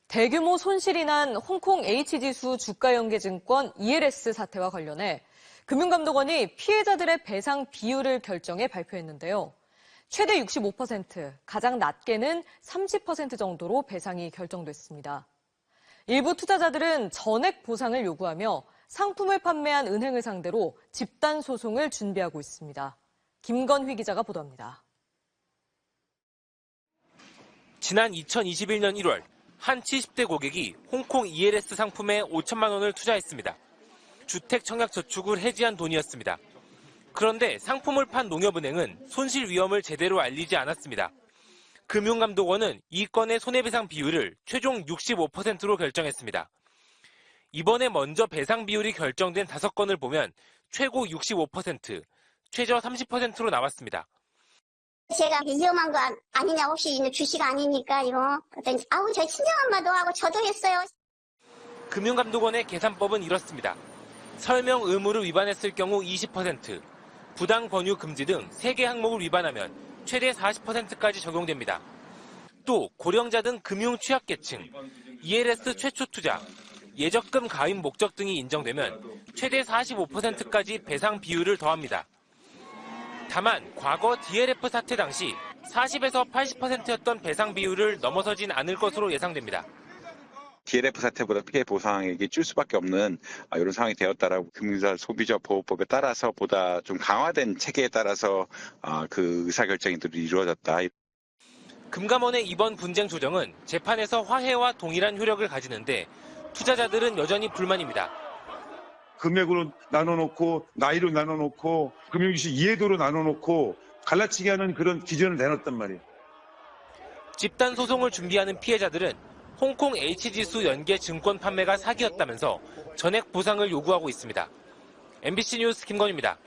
대규모 손실이 난 홍콩 H지수 주가연계증권 ELS 사태와 관련해 금융감독원이 피해자들의 배상 비율을 결정해 발표했는데요. 최대 65%, 가장 낮게는 30% 정도로 배상이 결정됐습니다. 일부 투자자들은 전액 보상을 요구하며 상품을 판매한 은행을 상대로 집단 소송을 준비하고 있습니다. 김건휘 기자가 보도합니다. 지난 2021년 1월 한 70대 고객이 홍콩 ELS 상품에 5천만 원을 투자했습니다. 주택청약저축을 해지한 돈이었습니다. 그런데 상품을 판 농협은행은 손실 위험을 제대로 알리지 않았습니다. 금융감독원은 이 건의 손해배상 비율을 최종 65%로 결정했습니다. 이번에 먼저 배상 비율이 결정된 5건을 보면 최고 65%, 최저 30%로 나왔습니다. 제가 위험한 거 아니냐, 혹시 주식 아니니까 이거. 그랬더니 저희 친정엄마도 하고 저도 했어요. 금융감독원의 계산법은 이렇습니다. 설명 의무를 위반했을 경우 20%, 부당 권유 금지 등 3개 항목을 위반하면 최대 40%까지 적용됩니다. 또 고령자 등 금융 취약계층, ELS 최초 투자, 예적금 가입 목적 등이 인정되면 최대 45%까지 배상 비율을 더합니다. 다만 과거 DLF 사태 당시 40에서 80%였던 배상 비율을 넘어서진 않을 것으로 예상됩니다. DLF 사태보다 피해 보상액이 줄 수밖에 없는 이런 상황이 되었다라고 금융자 소비자 보호법에 따라서 보다 좀 강화된 체계에 따라서 그 의사결정이 이루어졌다. 금감원의 이번 분쟁 조정은 재판에서 화해와 동일한 효력을 가지는데 투자자들은 여전히 불만입니다. 금액으로 나눠놓고 나이로 나눠놓고 금융주식 이해도로 나눠놓고 갈라치게 하는 그런 기준을 내놨단 말이에요. 집단 소송을 준비하는 피해자들은 홍콩 H지수 연계 증권 판매가 사기였다면서 전액 보상을 요구하고 있습니다. MBC 뉴스 김건희입니다.